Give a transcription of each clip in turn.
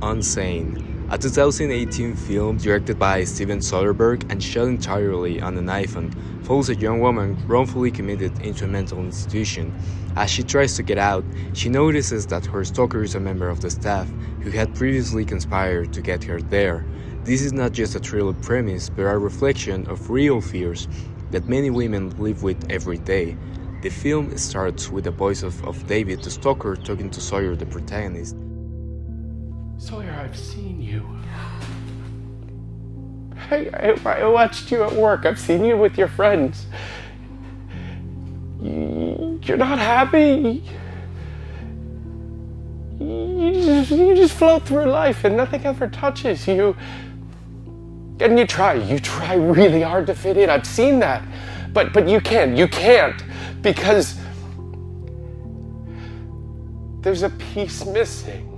Unsane, a 2018 film directed by Steven Soderbergh and shot entirely on an iPhone, follows a young woman wrongfully committed into a mental institution. As she tries to get out, she notices that her stalker is a member of the staff who had previously conspired to get her there. This is not just a thriller premise, but a reflection of real fears that many women live with every day. The film starts with the voice of David, the stalker, talking to Sawyer, the protagonist. Sawyer, I've seen you. I watched you at work. I've seen you with your friends. You're not happy. You just float through life and nothing ever touches you. And you try really hard to fit in. I've seen that. But you can't because there's a piece missing.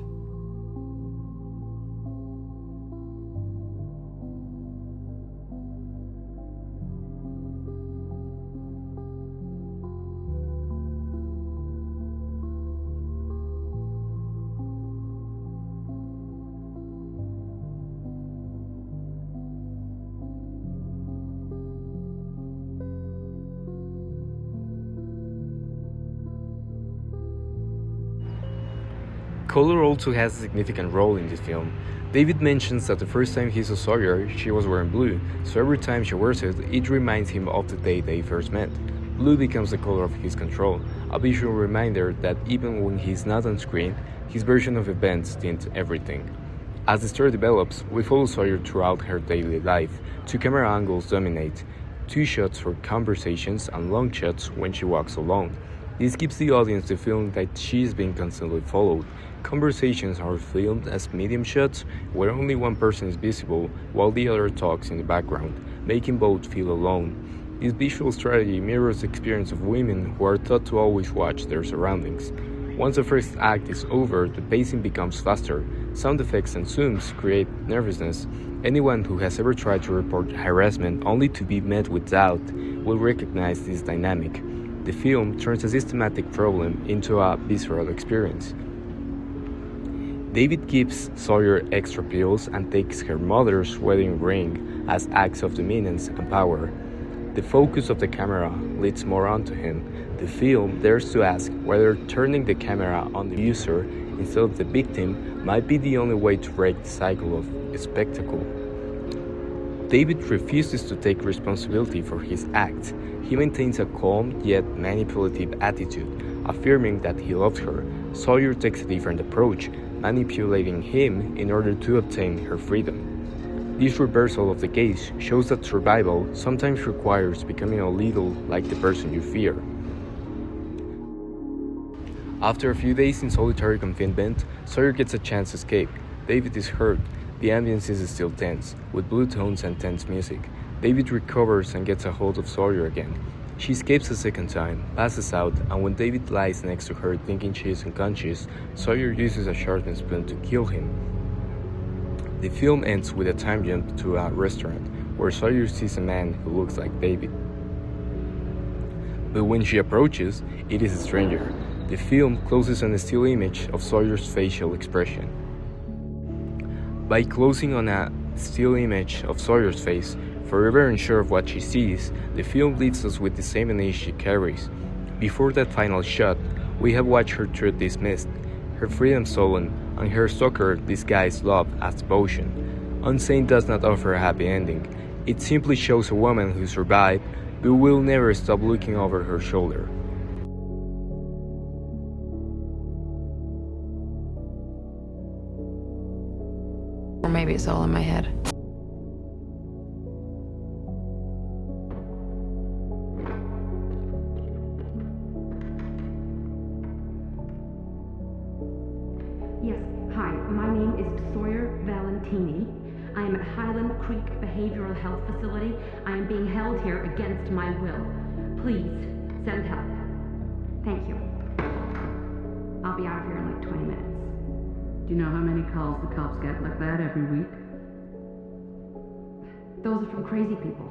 Color also has a significant role in this film. David mentions that the first time he saw Sawyer, she was wearing blue, so every time she wears it, it reminds him of the day they first met. Blue becomes the color of his control, a visual reminder that even when he's not on screen, his version of events tint everything. As the story develops, we follow Sawyer throughout her daily life. 2 camera angles dominate, 2 shots for conversations and long shots when she walks alone. This gives the audience the feeling that she is being constantly followed. Conversations are filmed as medium shots where only one person is visible while the other talks in the background, making both feel alone. This visual strategy mirrors the experience of women who are taught to always watch their surroundings. Once the first act is over, the pacing becomes faster. Sound effects and zooms create nervousness. Anyone who has ever tried to report harassment only to be met with doubt will recognize this dynamic. The film turns a systematic problem into a visceral experience. David gives Sawyer extra pills and takes her mother's wedding ring as acts of dominance and power. The focus of the camera leads more onto him. The film dares to ask whether turning the camera on the user instead of the victim might be the only way to break the cycle of spectacle. David refuses to take responsibility for his acts. He maintains a calm yet manipulative attitude, affirming that he loves her. Sawyer takes a different approach, manipulating him in order to obtain her freedom. This reversal of the case shows that survival sometimes requires becoming a little like the person you fear. After a few days in solitary confinement, Sawyer gets a chance to escape. David is hurt. The ambience is still tense, with blue tones and tense music. David recovers and gets a hold of Sawyer again. She escapes a second time, passes out, and when David lies next to her thinking she is unconscious, Sawyer uses a sharpened spoon to kill him. The film ends with a time jump to a restaurant, where Sawyer sees a man who looks like David. But when she approaches, it is a stranger. The film closes on a still image of Sawyer's facial expression. By closing on a still image of Sawyer's face, forever unsure of what she sees, the film leaves us with the same unease she carries. Before that final shot, we have watched her truth dismissed, her freedom stolen, and her stalker disguised love as devotion. Unsane does not offer a happy ending. It simply shows a woman who survived, but will never stop looking over her shoulder. Or maybe it's all in my head. Yes, hi, my name is Sawyer Valentini. I am at Highland Creek Behavioral Health Facility. I am being held here against my will. Please, send help. Thank you. I'll be out of here in like 20 minutes. Do you know how many calls the cops get like that every week? Those are from crazy people.